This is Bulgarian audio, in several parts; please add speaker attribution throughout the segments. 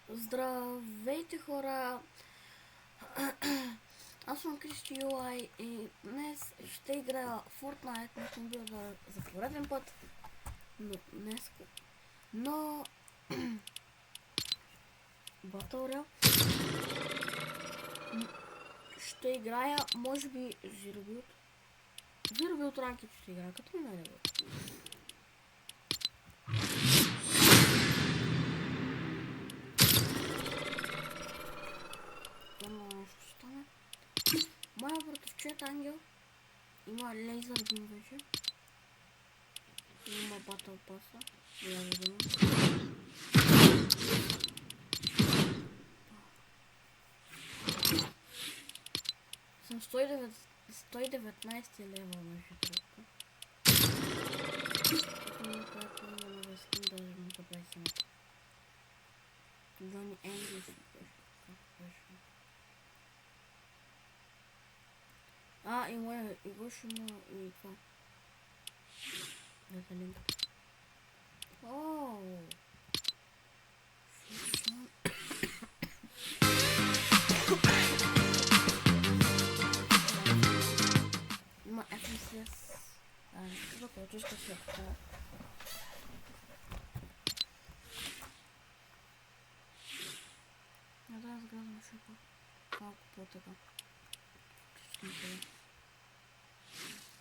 Speaker 1: Здравейте хора! Аз съм Кристи Юлай и днес ще играя Fortnite на компютър за пореден път. Днес. Но... Battle Royale. Ще играя, може би, Zero Build ранки ще играя, като ми найде. Нещо стане. Моя братовчет Ангел има лейзър бим вече. Има Battle Pass-а. Я видим. Съм 119 левел на хитрата. Която има новия скин, даже не забравя самата. Джони Енглиш беше. И моя Игош има и това. Ето линката. Ооо! Има FNCS. За който ще се купа. Да, сгразвам шипа. Малко по-така.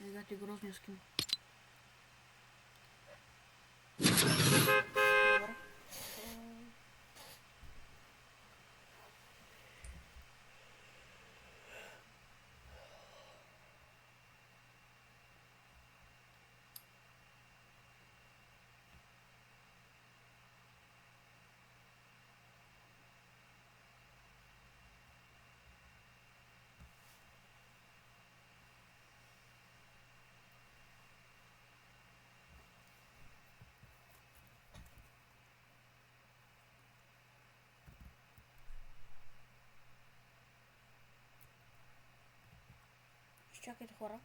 Speaker 1: Егати грозния скин. Чакайте хора.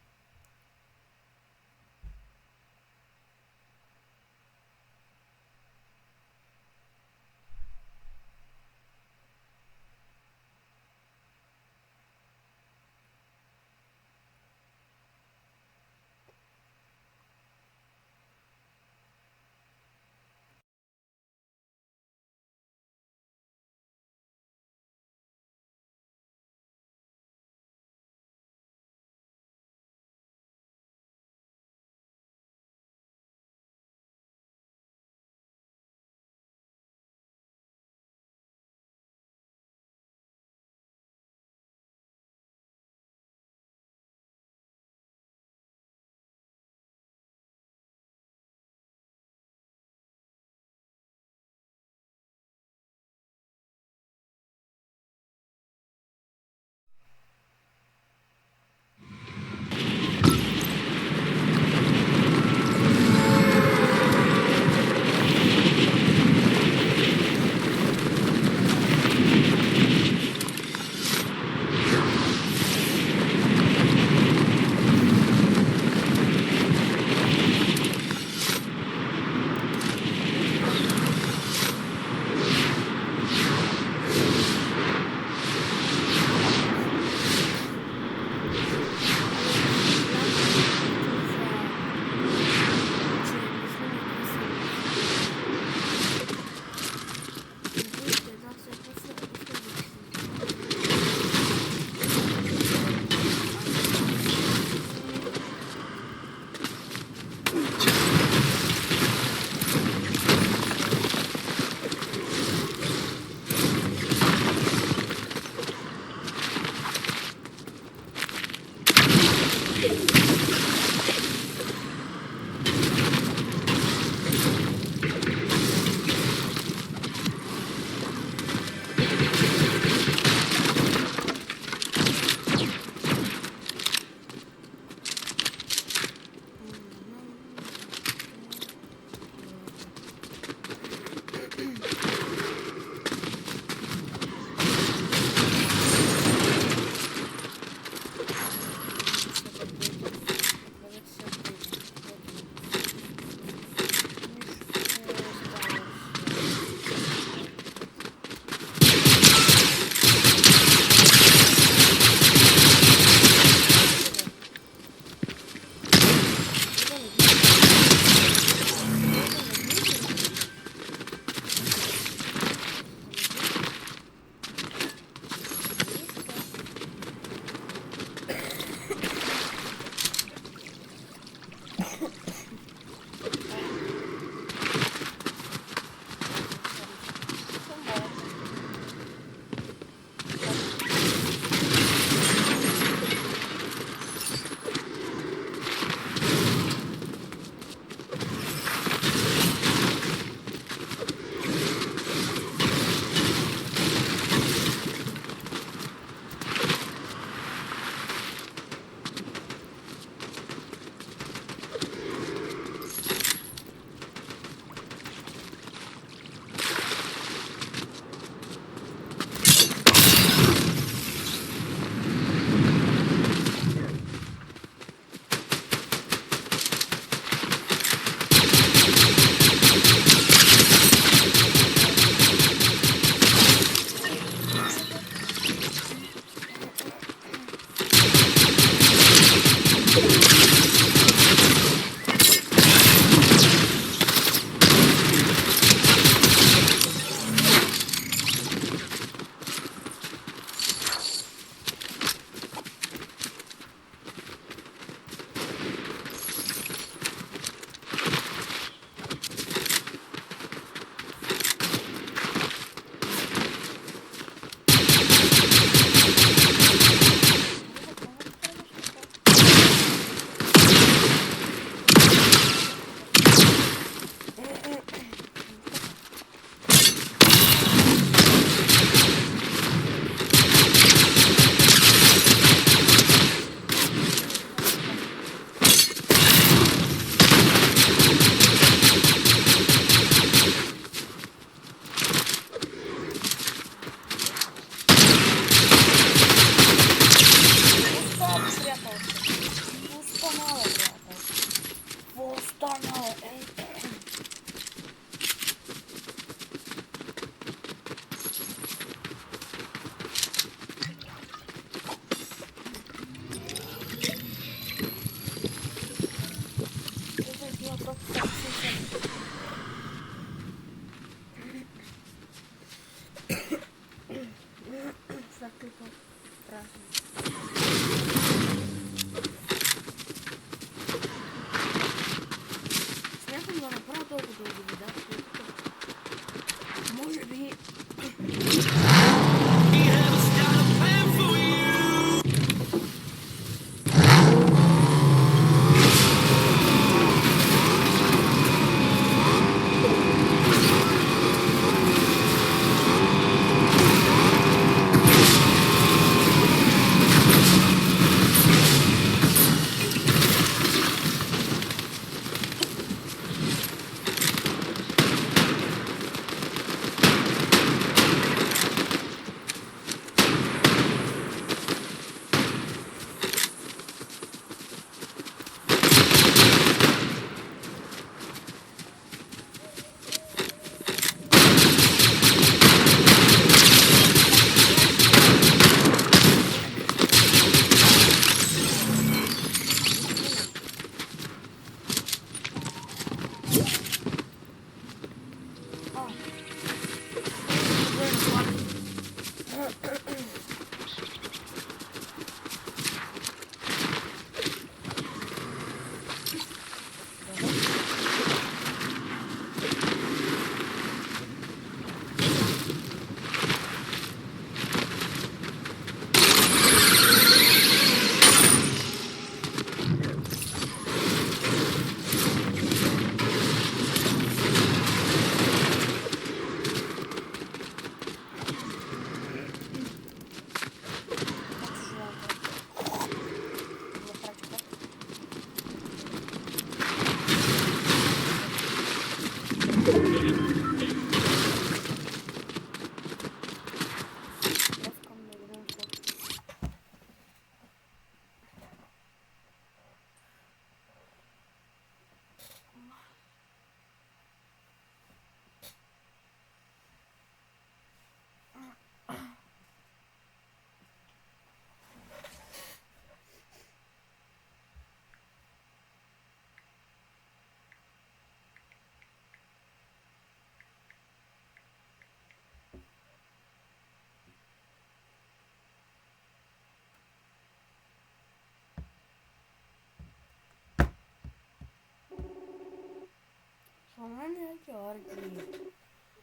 Speaker 1: Ваня Георги.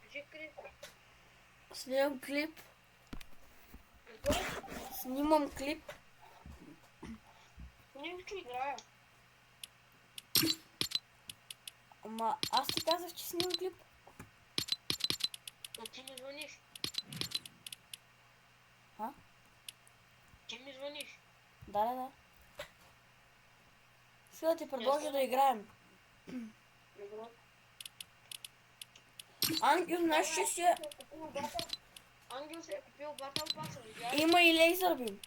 Speaker 2: Кажи клип.
Speaker 1: Снимам клип. Снимам клип.
Speaker 2: Нищо играя.
Speaker 1: Ама аз ти казах, че снимам клип.
Speaker 2: Но ти ми звъниш.
Speaker 1: А?
Speaker 2: Ти ми звъниш.
Speaker 1: Да. Сега да ти предложа да играем.
Speaker 2: Добро.
Speaker 1: Ангел, знаеш, че си е...
Speaker 2: Ангел се е купил Battle Pass, видя ли?
Speaker 1: Има и лейзър бим.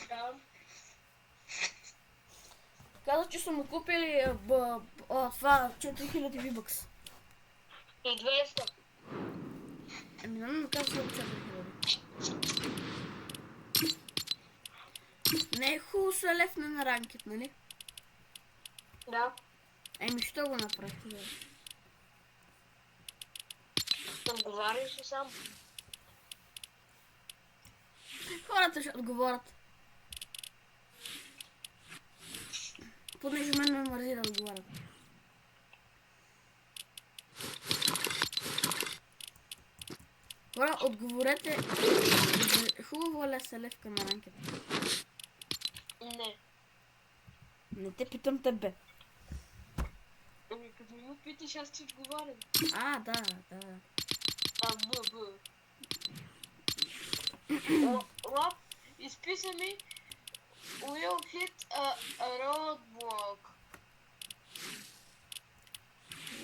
Speaker 2: Да.
Speaker 1: Каза, че са му купили това 4000 V-Bucks.
Speaker 2: И 200.
Speaker 1: Ами, не каза само 4000. Не е хубаво се лефне на ранкет, нали?
Speaker 2: Да.
Speaker 1: Еми, що го направихте? Да?
Speaker 2: Отговаряш ли сам?
Speaker 1: Хората ще отговорят. Понеже мен ме мързи да отговарят. Хора, отговорете. Хубаво ли се левка на ранкет?
Speaker 2: Не.
Speaker 1: Не те питам тебе.
Speaker 2: Ами като ми го питаш, аз ти отговарям.
Speaker 1: А, да.
Speaker 2: Б. Лап, изписа ми will hit a roadblock.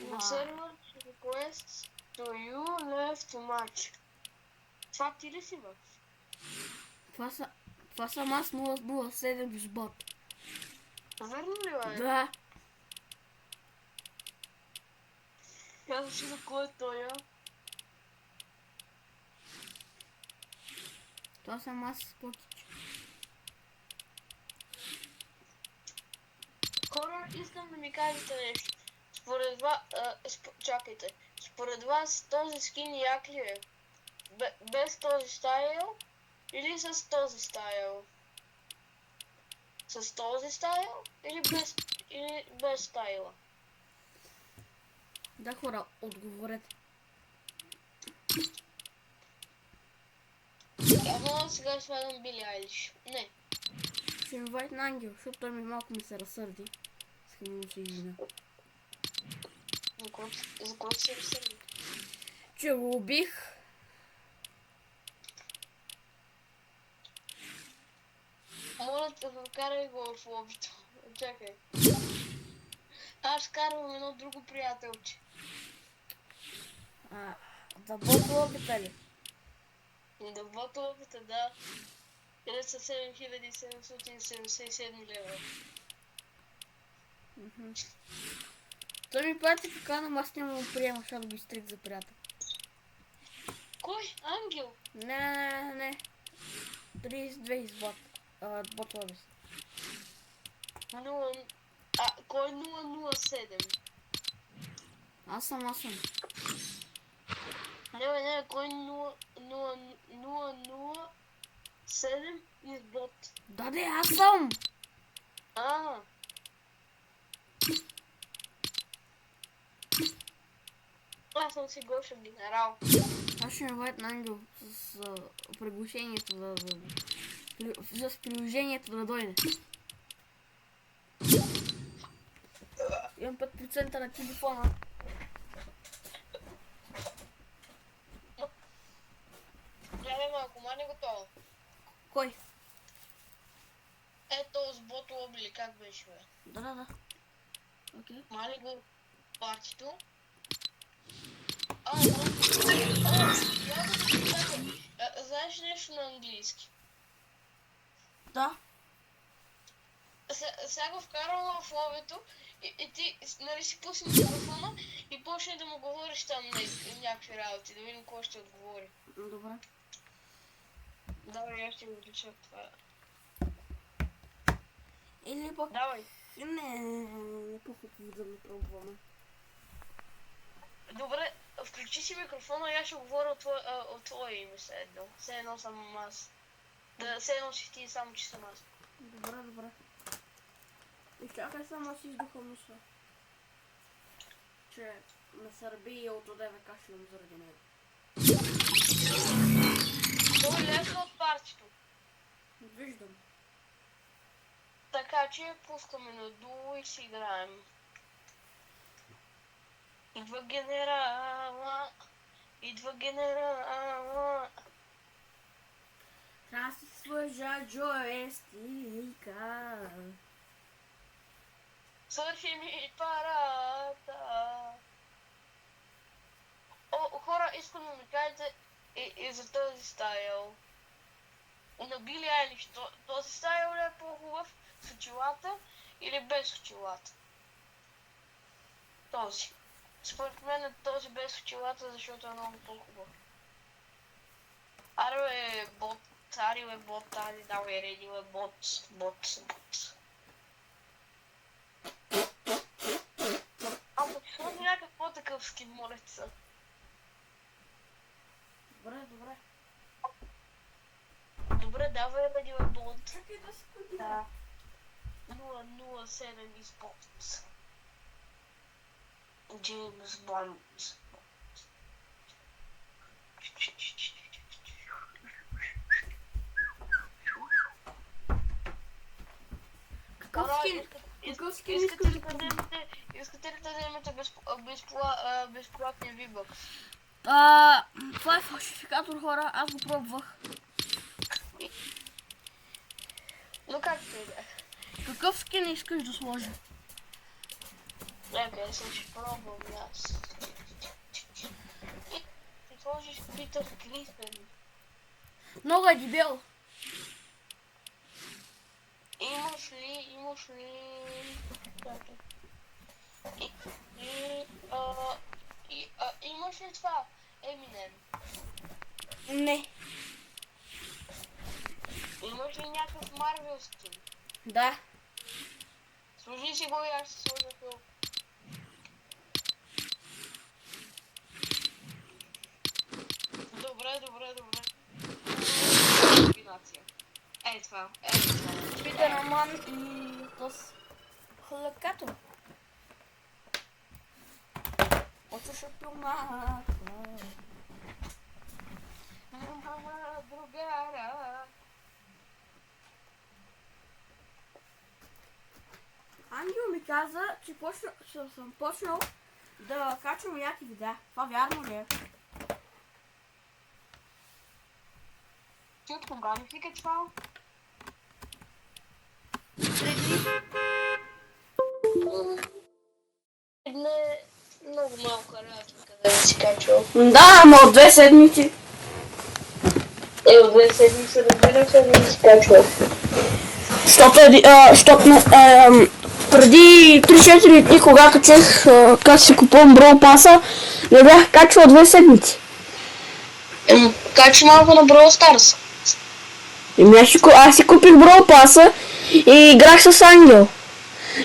Speaker 2: The server requests to you left to match. Това ти ли си, бе?
Speaker 1: Това съм аз 007 без бот.
Speaker 2: Верно ли, бе?
Speaker 1: Да.
Speaker 2: Казваш си за кой е той, а?
Speaker 1: Това съм аз спортич.
Speaker 2: Хора, искам да ми кажете нещо. Според вас, чакайте. Според вас този скин як ли е? Без този стайл или с този стайл? С този стайл или без стайла?
Speaker 1: Да, хора, отговорете.
Speaker 2: Ама сега слагам Били Айлиш. Не.
Speaker 1: Ще инвайт на Ангел, защото той малко ми се разсърди. Искам да се извиня.
Speaker 2: За който се разсърди?
Speaker 1: Че го убих.
Speaker 2: Моля те, вкарай го в лобито. Чакай. Аз карвам едно друго приятелче.
Speaker 1: Да бот лобита ли?
Speaker 2: Да бот лобита, да. Къде са 7777 лева.
Speaker 1: Той ми прати покана, но аз няма да го приема, защото го изтрих за приятел.
Speaker 2: Кой? Ангел?
Speaker 1: Не. 32 из бот. Бот лобис.
Speaker 2: Кой 007?
Speaker 1: Аз съм.
Speaker 2: Не, кой 007 из бот?
Speaker 1: Да, аз съм!
Speaker 2: Аз съм си Гоша генерал.
Speaker 1: Аз ще инвайт на Ангел с приглушението с приложението да дойде. Имам 5% на телефона.
Speaker 2: Гледай малко, мани готово.
Speaker 1: Кой?
Speaker 2: Ето с бот лобили, как беше, бе?
Speaker 1: Да. Окей.
Speaker 2: Мани го партито. Знаеш нещо на английски?
Speaker 1: Да.
Speaker 2: Сега го вкарвам в лобито и ти, нали си пусни микрофона и почне да му говориш там някакви работи, да видим кой ще отговори.
Speaker 1: Добре.
Speaker 2: Давай, аз ще го отлича това.
Speaker 1: Или пък...
Speaker 2: Давай.
Speaker 1: Не по-хубаво да не пробваме.
Speaker 2: Добре, включи си микрофона и аз ще говоря от твое име все едно. Все едно съм аз. Все едно си ти, само че съм аз.
Speaker 1: Добре. Изчакай само, аз издухам носа. че ме сърби и от одеве кашлям заради него.
Speaker 2: Той лесно от парчето.
Speaker 1: Виждам.
Speaker 2: Така че пускаме на дуо и си играем. Идва генерала. Идва генерала.
Speaker 1: Трябва да си свържа джойстика.
Speaker 2: Свърши ми парата. О, хора, искам да ми кажете и за този стайл. На Били Айлиш, този стайл ли е по-хубав с очилата или без очилата? Този. Според мен е този без очилата, защото е много по-хубав. Аре бе, бот, ари давай реди бе, бот. Ако ти сложи някакъв по-такъв скин, моля ти се.
Speaker 1: Добре.
Speaker 2: Добре, давай реди бе, бот.
Speaker 1: Чакай да се кодира.
Speaker 2: Да. 007 is bot. James Bond.
Speaker 1: Какъв скин
Speaker 2: Искате ли да вземете безплатния V-Bucks?
Speaker 1: Това е фалшификатор, хора, аз го пробвах.
Speaker 2: Но как ще да е?
Speaker 1: Какъв скин искаш да сложи?
Speaker 2: Нека, сега ще пробвам аз. Ще сложиш Питър Крисен.
Speaker 1: Много е дебел.
Speaker 2: Имаш ли... Имаш ли това? Еминем?
Speaker 1: Не.
Speaker 2: Имаш ли някакъв Марвел скин?
Speaker 1: Да.
Speaker 2: Служи си го и аз ще сложа Хълк. Добре. Комбинация. Ей това.
Speaker 1: Спидерман и този хлъкато. Почваше пилна.
Speaker 2: Другара.
Speaker 1: Ангел ми каза, че съм почнал да качвам яки видеа. Това вярно ли е?
Speaker 2: Ти от кога ли си качвал? Не, много малко разлика да си качвал.
Speaker 1: Да, ама от 2 седмици.
Speaker 2: От 2 седмици разбира се да си качвал.
Speaker 1: Защото преди 3-4 дни, когато чех как си купувам Brawl Pass-а, не бях качвал 2 седмици.
Speaker 2: Качи малко на Brawl Stars.
Speaker 1: Аз си купих Brawl Pass-а и играх с Ангел.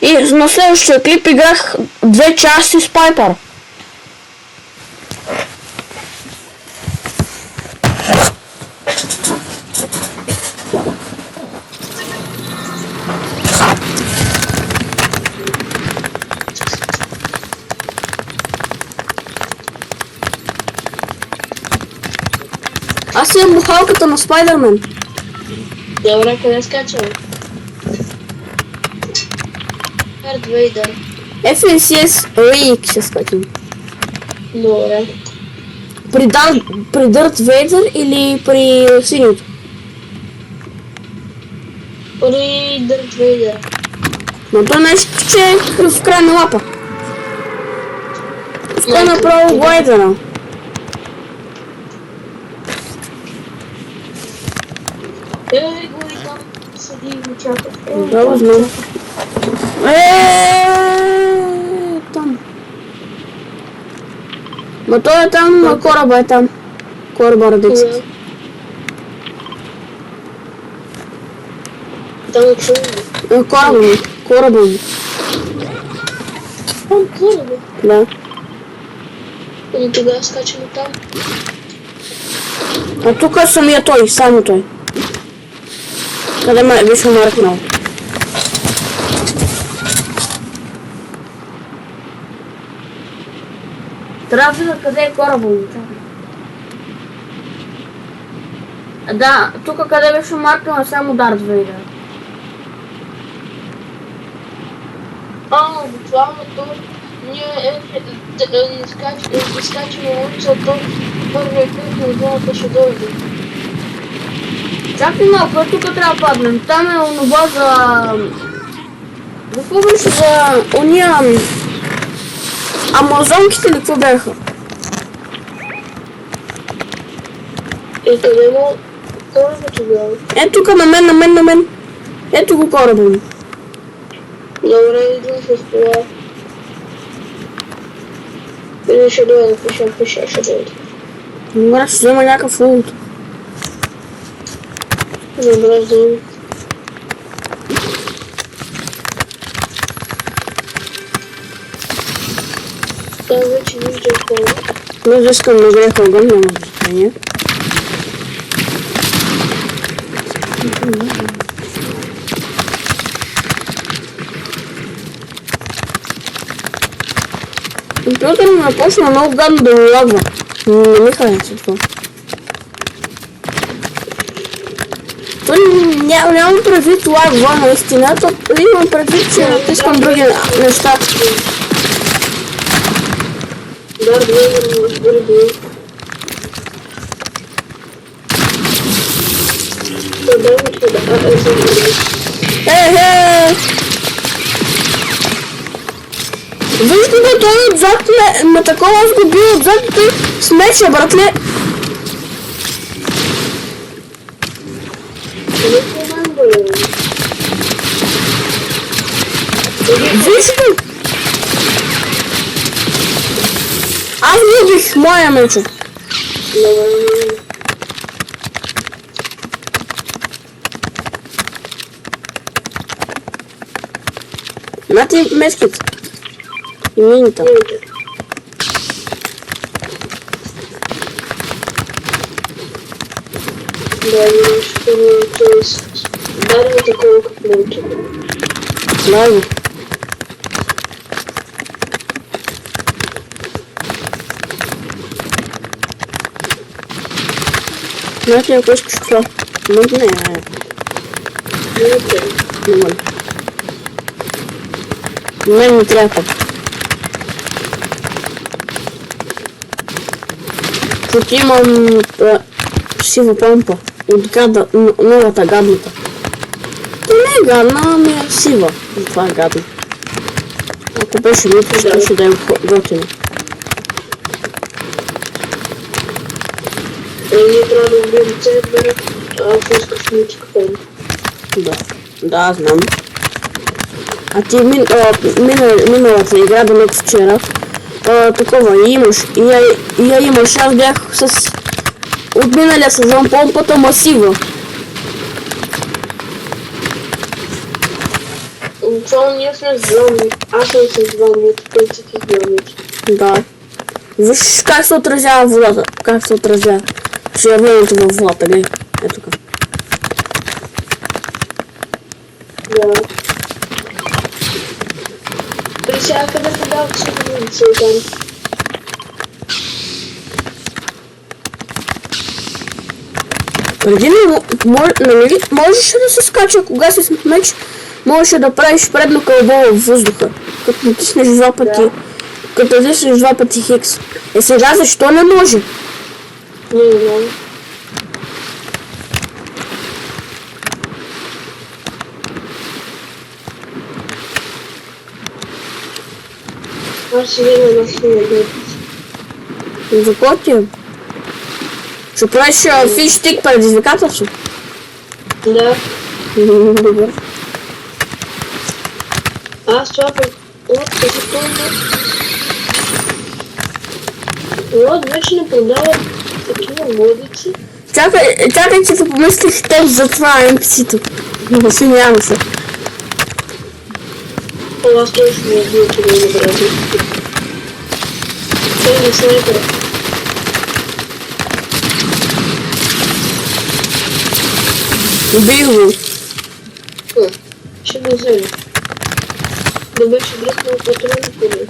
Speaker 1: И на следващия клип играх 2 части с Пайпър. Аз имам бухалката на Спайдермен.
Speaker 2: Добре, къде скачам? Дарт Вейдър.
Speaker 1: FNCS Reek ще скачам.
Speaker 2: Добре.
Speaker 1: При Дарт Вейдър или при синьото?
Speaker 2: При Дарт Вейдър.
Speaker 1: Но то нещо, че е в крайна лапа. Пускай направо глайдера.
Speaker 2: Го и там седи и го чака.
Speaker 1: Да, знам. Там. Ма той е там, а кораба е там. Кораба радиците.
Speaker 2: Там е чудо.
Speaker 1: Кораба ми.
Speaker 2: Там кораба.
Speaker 1: Да.
Speaker 2: И тогава скачаме там.
Speaker 1: А тук е самия той, само той. Къде ме беше маркнал? Трябва да видя къде е кораба ми. Да, тук къде беше маркана само Дарт Вейдер.
Speaker 2: Буквално то ние не скачаме улица, то първият кръг на зоната ще дойде.
Speaker 1: Чакай малко, тук трябва да паднем. Там е онова за... Какво беше за уния... Амазонките ли какво бяха?
Speaker 2: И къде му кораба тогава?
Speaker 1: Ето тук на мен. Ето го кораба ми.
Speaker 2: Добре, идвам с това. Или ще дойде, пиша, ще дойде.
Speaker 1: Добре, ще взема някакъв лут.
Speaker 2: Добре, взема. Там вече виждам хора.
Speaker 1: Но да искам да греха огън, няма значение. Компютър ми напочна много гадно да ми лагва. Не ми хареса това. Той нямам предвид лагва наистина, то имам предвид, че натискам други неща.
Speaker 2: Да, добре.
Speaker 1: Вижте бе, той отзад ме такова аз го бил отзад и той смече, братле. Вижте! Аз го убих, моя мечо. Имате мечките. И мините.
Speaker 2: Да, ще дарим такова как минито.
Speaker 1: Дай. Знаете, ако искаш това? Но не. Не мога. Мен не трябва. Тук имам сива помпа от новата гадната. То не е гадна, ами е сива. Това е гадна. Ако беше митро, ще да е готина.
Speaker 2: Ние трябва да убием центъра, ако искаш митика помпа.
Speaker 1: Да, знам. А ти миналата игра, да не вчера, такова имаш. И я имаш. Аз бях с от миналия сезон помпата масива.
Speaker 2: Това ние сме с зони. Аз съм с зони, той си с зони.
Speaker 1: Да. Виж как се отразява водата. Как се отразява червеното във водата. Гледай. Ето тук.
Speaker 2: Да. При сега къде подават сигурници там?
Speaker 1: Преди можеше да се скача, кога си с меч, можеше да правиш предно кълбо във въздуха. Като натиснеш два пъти. Да. Като натиснеш два пъти хикс. Сега защо не може?
Speaker 2: Не знам. Аз си видя на снимък.
Speaker 1: За какво ти е? Ще правиш фиштик предизвикателство?
Speaker 2: Да.
Speaker 1: Добре.
Speaker 2: Аз това пък... Лод вече не продава такива лодици.
Speaker 1: Чакай, че се помислих теб за това NPC-то. Извинявам се.
Speaker 2: Аз той ще ми убил, че да не бъде. Той не снайпера.
Speaker 1: Убих го.
Speaker 2: Ще го взема. Да беше дръпнал патрони поне.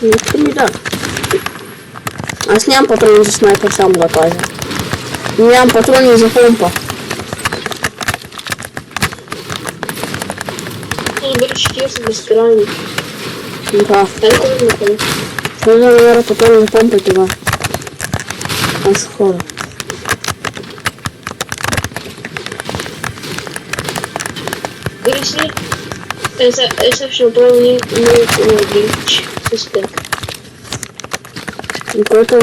Speaker 1: Нека ми да. Аз нямам патрони за снайпер, само да кажа. Нямам патрони за помпа.
Speaker 2: Добре, че тия са безкрайни.
Speaker 1: Да.
Speaker 2: Дай да напълно.
Speaker 1: Ще да намеря патрони за помпа тогава. Аз ще ходя.
Speaker 2: Грисли, сега ще направим един много глич с теб.
Speaker 1: И който е?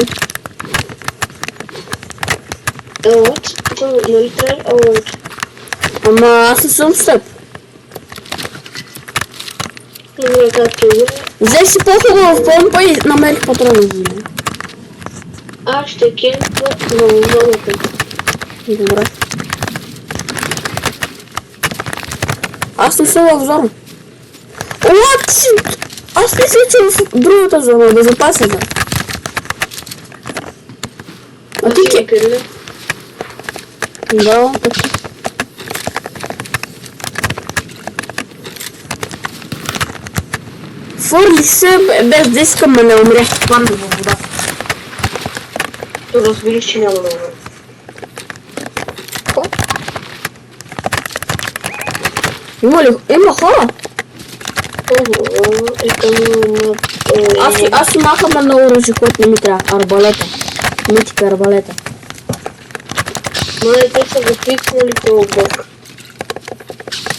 Speaker 2: Елот, нали трябва елот?
Speaker 1: Ама аз не съм с теб.
Speaker 2: Добре, както е.
Speaker 1: Взех си по-хубава помпа и намерих патрони за нея.
Speaker 2: Аз ще кемпа в зоната.
Speaker 1: Добре. Аз не съм в зона. What? Аз не си в другата зона, безопасната. А ти ке? Да, така. Фърли се, без да искам да не умря. Падна във вода.
Speaker 2: То разбираш, че няма да умре.
Speaker 1: Има хора. Аз си махам едно оръжие, което не ми трябва. Арбалета. Митика арбалета.
Speaker 2: Май, те са го фикснали този бък.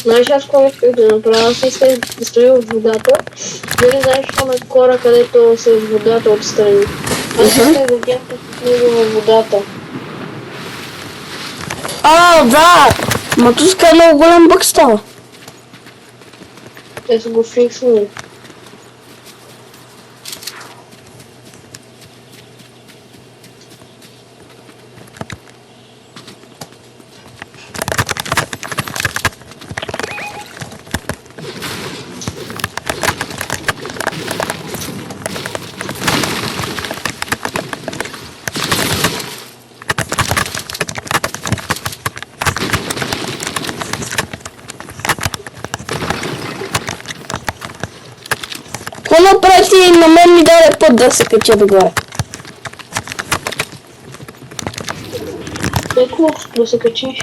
Speaker 2: Знаеш, аз какво исках да направя? Аз исках да стоя в водата. Дали знаеш, там е кора, където се в водата отстрани. Аз исках да кемпа с него във водата.
Speaker 1: Да! Ма туска е много голям бък става.
Speaker 2: Те са го фикснали.
Speaker 1: Какво направи и на мен ми даде път да се кача догоре?
Speaker 2: Е хубаво да се качиш.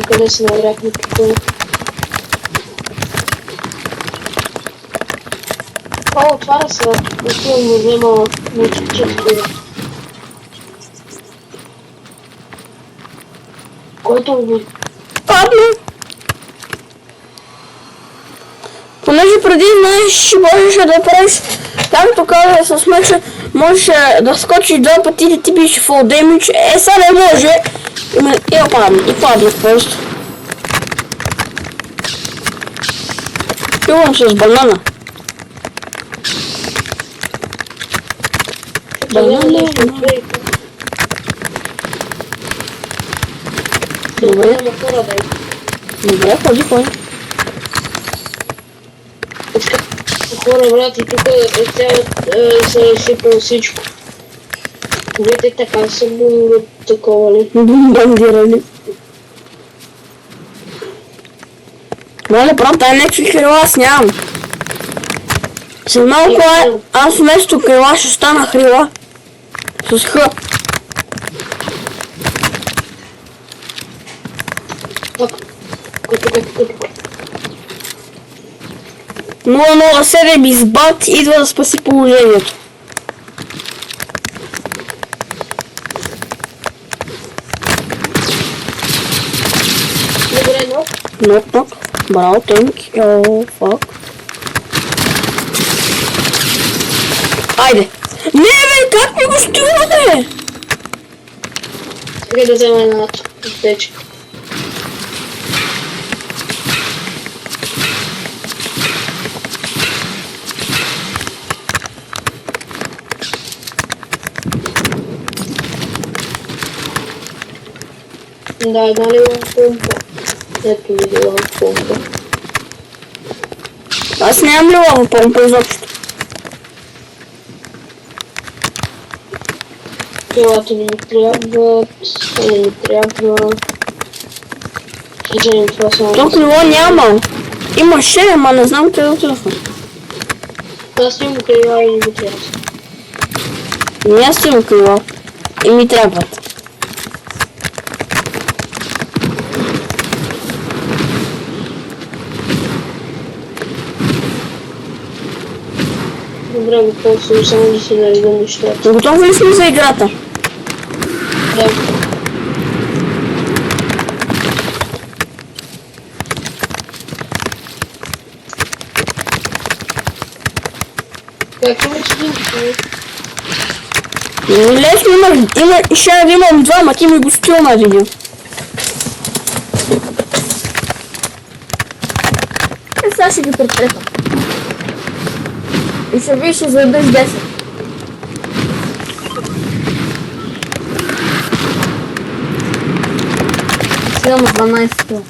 Speaker 2: Къде се нагряхме тук? Отваря се. Отивам да взема мултичеството. Който го...
Speaker 1: Падна! Понеже преди знаеш, можеше да правиш, както каза с меча, можеше да скочиш два пъти и да ти биш фул демидж. Сега не може. И падна просто. Пивам с банана. Банана. Добре. Добре, ходи.
Speaker 2: Хора, брат, и тук се е сипало всичко. Вие така са такова ли?
Speaker 1: Бомбандирали. Мале, брат, дай някакви крила, аз нямам. След малко аз вместо крила ще стана хрила. С Х.
Speaker 2: Так.
Speaker 1: 007 избат идва да спаси положението.
Speaker 2: Добре, но.
Speaker 1: Нок. Браво, thank you. Fuck. Айде. Не, бе, как ми го стила, бе?
Speaker 2: Чакай да взема една аптечка. Да, една лева помпа. Ето ми лева помпа.
Speaker 1: Аз нямам лилава помпа изобщо.
Speaker 2: Телата не ми трябват. Не ми трябва. Съжалявам, това само.
Speaker 1: Тук лило няма. Имаше, ама не знам къде отидоха.
Speaker 2: Аз ти му крива и не го трябва.
Speaker 1: Не, аз ти му крива. И ми трябват.
Speaker 2: Добре, го ползвам само да си наредам нещата.
Speaker 1: Готови ли сме за играта?
Speaker 2: Да. Как имаш един човек?
Speaker 1: Лесно ще имам двама, ти ми го скил на видео. Сега ще ги предтрепам. И ще виж, ще заебеш 10. Сега на 12 кила.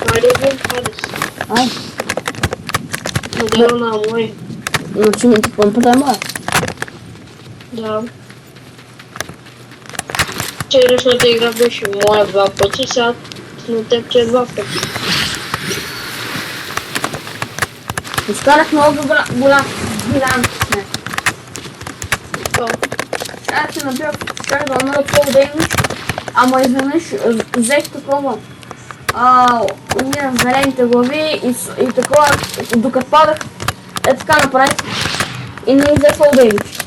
Speaker 2: Марио Харис.
Speaker 1: Ай,
Speaker 2: Модел на мой.
Speaker 1: значи ми ти помпата е моя.
Speaker 2: Да. Вчерашната игра беше моя 2 пъти, сега на теб ти е 2 пъти.
Speaker 1: Изкарах много голям гигант. Сега ще набия, как да умра по-дейност, ама изведнъж взех такова. Уния зелените глави и такова, докато падах, е така направих и не взе по-дейност.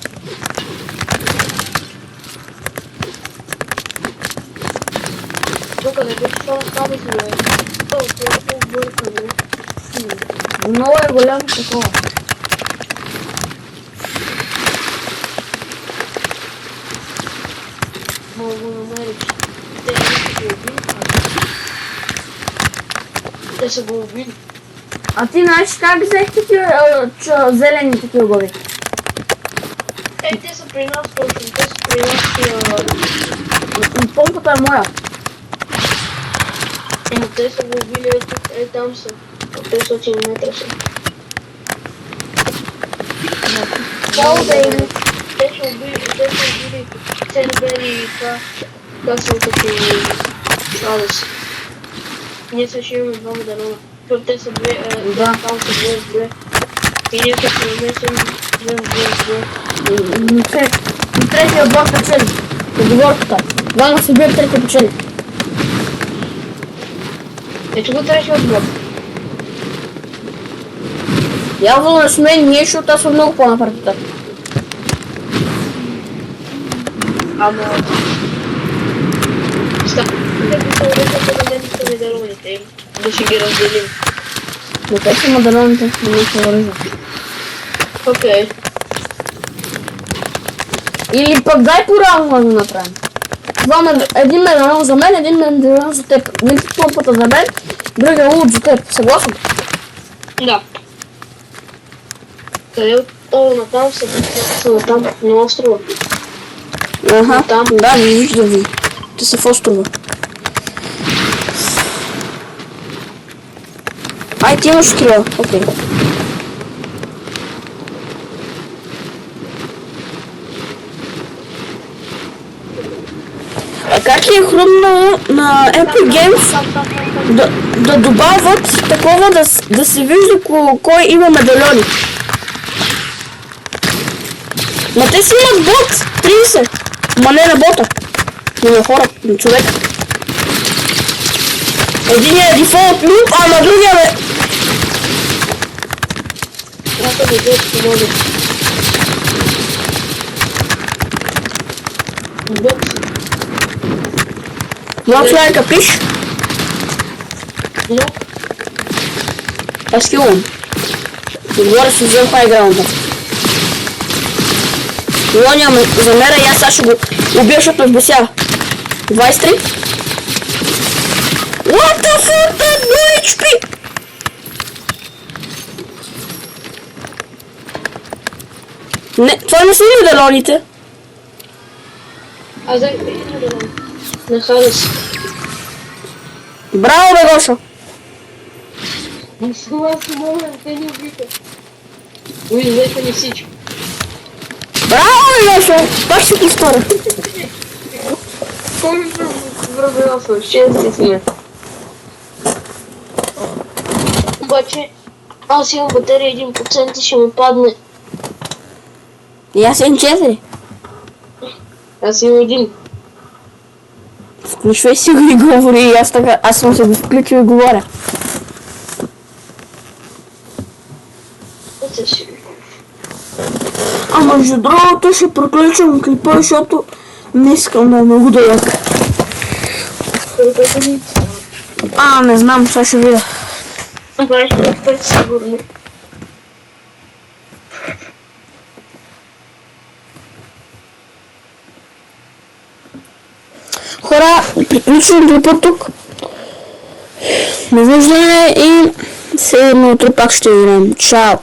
Speaker 2: Тук не беше това само си бе. Това е по-бъркано.
Speaker 1: Много е голямо такова.
Speaker 2: Мога го намериш. Те не са го убили. Те са го убили.
Speaker 1: А ти знаеш как взех такива зелени такива глави?
Speaker 2: Те са при нас точно. Те са при нас.
Speaker 1: Помпата е моя.
Speaker 2: Те са го убили. Там са. 500 метра са.
Speaker 1: По-дейност.
Speaker 2: Те са убили Ценбери и това. Това са като Шалес. Ние са ще имаме 2 медалона. Защото те са две,
Speaker 1: Да.
Speaker 2: там са две. И ние като намесим две.
Speaker 1: Третия отбор печели. Договорката. Двама се бият, третия печели.
Speaker 2: Ето го третия отбор.
Speaker 1: Явно не сме ние, защото аз съм много по-напред от теб.
Speaker 2: Ама... Те би се уреждат да дадем са медалоните им. Да ще ги разделим.
Speaker 1: Но те са модероните, не се уреждат.
Speaker 2: Окей.
Speaker 1: Или пък дай по-равно да го направим. Един медалон за мен, един медалон за теб. Един помпата за мен, другия луд за теб. Съгласен?
Speaker 2: Да. Къде от натам са натам на острова?
Speaker 1: Аха,
Speaker 2: Там.
Speaker 1: да, виждам ви. Те са в острова. Ай, ти имаш крила. Окей. А как е хрумнало на Epic Games да добавят такова да се вижда кой има медальони? Ма те си имат бот! 30! Ма не на бота. Не на хора, на човека. Единият е дефолт луп, а на другия бе...
Speaker 2: Трябва да видят помогне. Бокс.
Speaker 1: Два човека пиш,
Speaker 2: Но,
Speaker 1: аз килвам. Отгоре си взем хайграунда. Лония ме замера и аз сега ще го убия, защото ме вбесява. 23. What the fuck, that no HP! Не, това не са медалоните.
Speaker 2: аз взех един медалон. На Харис.
Speaker 1: Браво, бе, Гошо!
Speaker 2: Това си мога, те ни убиха. Уй, взеха ни всички.
Speaker 1: Браво, Лешо! Пак ще ти стора.
Speaker 2: Връбил щастие сме. Обаче, аз имам батерия 1% и ще ми падне.
Speaker 1: И аз имам 4.
Speaker 2: Аз имам един.
Speaker 1: Включвай си го и говори и аз съм се го включил и говоря. А между другото ще приключвам клипа, защото не искам да е много дълъг. Не знам, сега ще видя.
Speaker 2: 25 сигурно.
Speaker 1: Хора, приключвам клипа тук. Довиждане и следно утре пак ще видим. Чао!